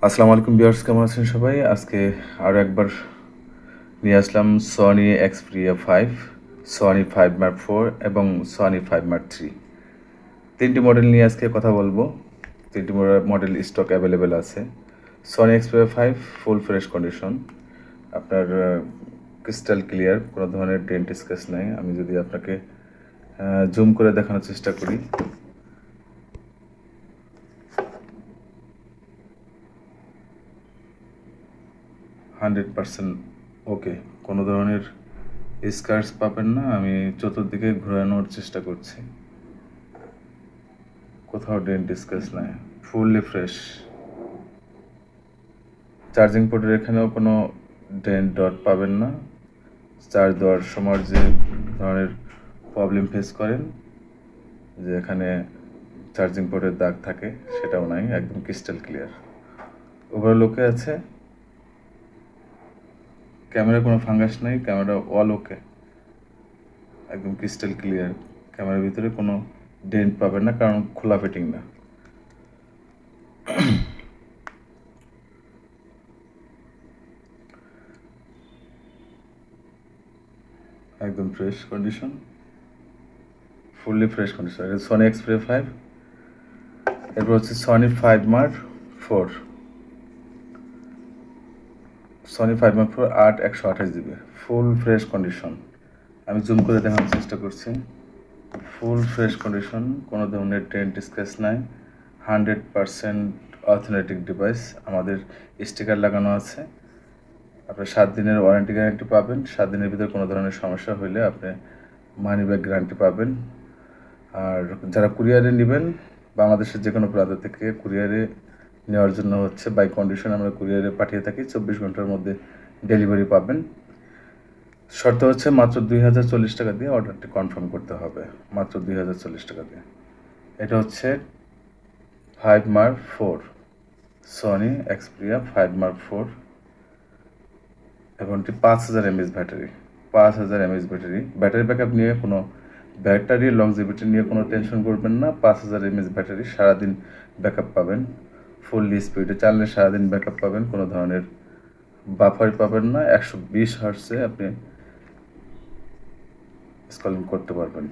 আসসালামু আলাইকুম ভিউয়ার্স, কেমন আছেন সবাই? আজকে আরও একবার নিয়ে আসলাম সনি এক্সপ্রিয়া 5, সনি 5 মার্ক 4 এবং সনি 5 মার্ক 3। তিনটি মডেল নিয়ে আজকে কথা বলবো। তিনটি মডেল স্টক অ্যাভেলেবেল আছে। Sony Xperia 5 full fresh condition, আপনার ক্রিস্টাল ক্লিয়ার, কোনো ধরনের ডেন্ট স্কেচ নাই। আমি যদি আপনাকে জুম করে দেখানোর চেষ্টা করি, 100% ওকে, কোনো ধরনের স্ক্র্যাচ পাবেন না। আমি চতুর্দিকে ঘোরানোর চেষ্টা করছি, কোথাও ডেন্ট স্ক্র্যাচ নাই, ফুললি ফ্রেশ। চার্জিং পোর্টের এখানেও কোনো ডেন্ট ডট পাবেন না। চার্জ দেওয়ার সময় যে ধরনের প্রবলেম ফেস করেন, যে এখানে চার্জিং পোর্টের দাগ থাকে, সেটাও নাই, একদম ক্রিস্টাল ক্লিয়ার। ওভারঅল ওকে আছে। ক্যামেরা কোনো ফাঙ্গাস নাই, ক্যামেরা অল ওকে, একদম ক্রিস্টাল ক্লিয়ার। ক্যামেরার ভিতরে কোনো ডেন্ট পাবেন না, কারণ খোলা ফিটিং না। একদম fresh condition, fully fresh condition. এটা সনি এক্সপ্রিয়া 5, এরপর হচ্ছে Sony 5 mark 4। Sony 5 mark 4 8/128 GB, full fresh condition. আমি জুম করে দেখানোর চেষ্টা করছি, ফুল ফ্রেশ কন্ডিশন, কোনো ধরনের ডেন্ট স্ক্র্যাচ নাই। 100% অথেন্টিক ডিভাইস। আমাদের স্টিকার লাগানো আছে। আপনি 7 দিনের ওয়ারেন্টি গ্যারান্টি পাবেন। 7 দিনের ভিতরে কোনো ধরনের সমস্যা হলে আপনি মানি ব্যাক গ্যারান্টি পাবেন। আর যারা কুরিয়ারে নেবেন, বাংলাদেশের যে কোনো প্রান্ত থেকে কুরিয়ারে নেওয়ার জন্য হচ্ছে বাই কন্ডিশন আমরা কুরিয়ারে পাঠিয়ে থাকি। 24 ঘন্টার মধ্যে ডেলিভারি পাবেন। শর্ত হচ্ছে মাত্র 2040 টাকা দিয়ে অর্ডারটি কনফার্ম করতে হবে, মাত্র 2040 টাকা দিয়ে। এটা হচ্ছে 5 মার্ক 4, সনি এক্সপ্রিয়া 5 মার্ক 4, এবং 5000 mAh battery. 5000 mAh battery. Battery backup নিয়ে কোনো, ব্যাটারি লংজিভিটি নিয়ে কোনো টেনশন করবেন না। 5000 mAh ব্যাটারি, সারাদিন ব্যাকআপ পাবেন। ফুললি স্পিডে চাললে সারাদিন ব্যাকআপ পাবেন, কোনো ধরনের বাফার পাবেন না। 120 হার্টসে আপনি স্ক্রলিং করতে পারবেন।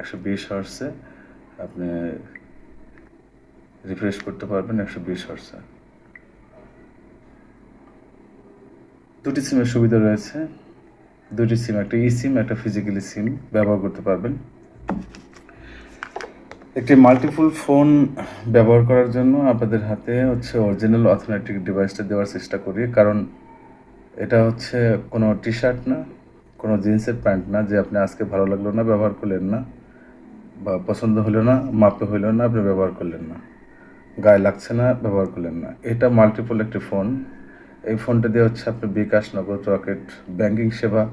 120 হার্টসে আপনি রিফ্রেশ করতে পারবেন, 120 হার্টসে। দুটি সিমের সুবিধা রয়েছে। দুটি সিম, একটা ই সিম, একটা ফিজিক্যালি সিম ব্যবহার করতে পারবেন। একটি মাল্টিপুল ফোন ব্যবহার করার জন্য আপনাদের হাতে হচ্ছে অরিজিনাল অথেন্টিক ডিভাইসটা দেওয়ার চেষ্টা করি, কারণ এটা হচ্ছে কোনো টি শার্ট না, কোনো জিন্সের প্যান্ট না যে আপনি আজকে ভালো লাগলো না ব্যবহার করলেন না, বা পছন্দ হলো না, মাপে হইলো না, আপনি ব্যবহার করলেন না, গায়ে লাগছে না, ব্যবহার করলেন না। এটা মাল্টিপল একটি ফোন। এই ফোনটা দিয়ে হচ্ছে আপনি বিকাশ, নগদ, রকেট, ব্যাংকিং সেবা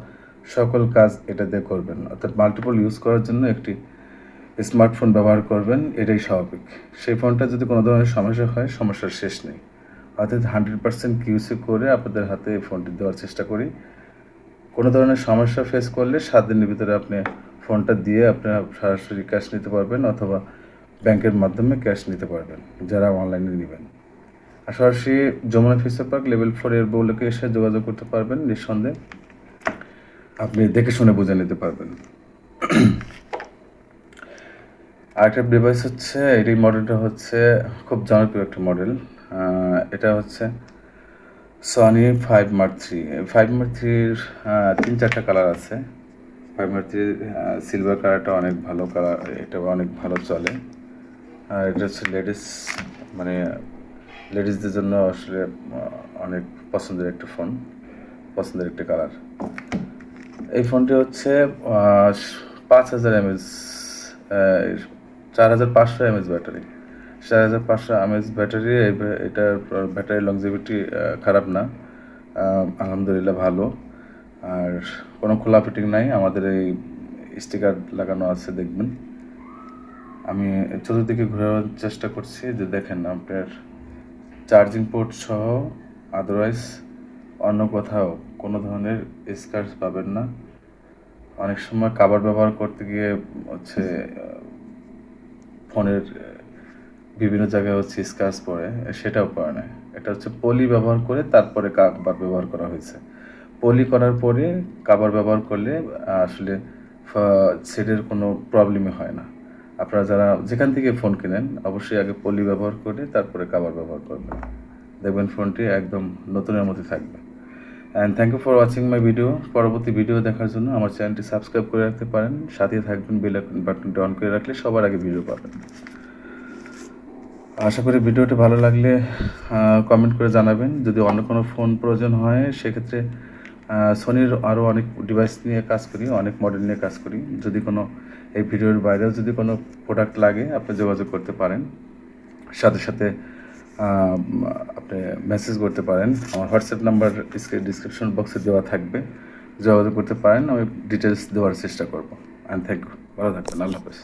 সকল কাজ এটা দিয়ে করবেন। অর্থাৎ মাল্টিপল ইউজ করার জন্য একটি স্মার্টফোন ব্যবহার করবেন, এটাই স্বাভাবিক। সেই ফোনটা যদি কোনো ধরনের সমস্যা হয়, সমস্যার শেষ নেই। অর্থাৎ 100% কিউসি করে আপনাদের হাতে এই ফোনটি দেওয়ার চেষ্টা করি। কোনো ধরনের সমস্যা ফেস করলে 7 দিনের ভিতরে আপনি ফোনটা দিয়ে আপনারা সরাসরি ক্যাশ নিতে পারবেন, অথবা ব্যাংকের মাধ্যমে ক্যাশ নিতে পারবেন যারা অনলাইনে নেবেন। আর সরাসরি যমুনা ফিউচার পার্ক লেভেল 4 এর বউলকে এসে যোগাযোগ করতে পারবেন, নিঃসন্দেহে আপনি দেখে শুনে বুঝে নিতে পারবেন। আরেকটা ডিভাইস হচ্ছে, এই মডেলটা হচ্ছে খুব জনপ্রিয় একটা মডেল। এটা হচ্ছে সনি 5 মার্ক 3। 5 মার্ক 3-র 3-4টা কালার আছে। 5 মার্ক 3 সিলভার কালারটা অনেক ভালো কালার, এটা অনেক ভালো চলে। আর এটা হচ্ছে লেডিস, মানে লেডিসদের জন্য আসলে অনেক পছন্দের একটা ফোন, পছন্দের একটা কালার। এই ফোনটি হচ্ছে 5000 mAh, 4500 mAh battery. 4500 mAh battery. এটার ব্যাটারি লংজিভিটি খারাপ না, আলহামদুলিল্লাহ ভালো। আর কোনো খোলা ফিটিং নাই, আমাদের এই স্টিকার লাগানো আছে, দেখবেন। আমি চতুর্দিকে ঘোরানোর চেষ্টা করছি, যে দেখেন আপনার চার্জিং পোর্ট সহ আদারওয়াইজ অন্য কোথাও কোনো ধরনের স্ক্র্যাচ পাবেন না। অনেক সময় কাভার ব্যবহার করতে গিয়ে হচ্ছে ফোনের বিভিন্ন জায়গায় হচ্ছে স্ক্র্যাচ পড়ে, সেটাও পড়ে নাই। এটা হচ্ছে পলি ব্যবহার করে তারপরে কাভার ব্যবহার করা হয়েছে। পলি করার পরে কাভার ব্যবহার করলে আসলে সেটের কোনো প্রবলেমই হয় না। আপনারা যারা যেখান থেকে ফোন কেনেন অবশ্যই আগে পলি ব্যবহার করে তারপরে কাভার ব্যবহার করবেন। দেখবেন ফোনটি একদম নতুনের মতো থাকবে। And thank you for watching my video. পরবর্তী ভিডিও দেখার জন্য আমার চ্যানেলটি সাবস্ক্রাইব করে রাখতে পারেন, সাথে থাকবেন, বেল বাটনটি অন করে রাখলে সবার আগে ভিডিও পাবেন। আশা করি ভিডিওটি ভালো লাগলে কমেন্ট করে জানাবেন। যদি অন্য কোনো ফোন প্রয়োজন হয় সেক্ষেত্রে সোনির আরও অনেক ডিভাইস নিয়ে কাজ করি, অনেক মডেল নিয়ে কাজ করি। যদি কোনো এই ভিডিওর বাইরেও যদি কোনো প্রোডাক্ট লাগে আপনি যোগাযোগ করতে পারেন, সাথে সাথে আপনি মেসেজ করতে পারেন। আমার হোয়াটসঅ্যাপ নাম্বার ডিসক্রিপশন বক্সে দেওয়া থাকবে, যোগাযোগ করতে পারেন। আমি ডিটেলস দেওয়ার চেষ্টা করব। অ্যান্ড থ্যাংক ইউ, ভালো থাকবেন, আল্লাহ হাফেজ।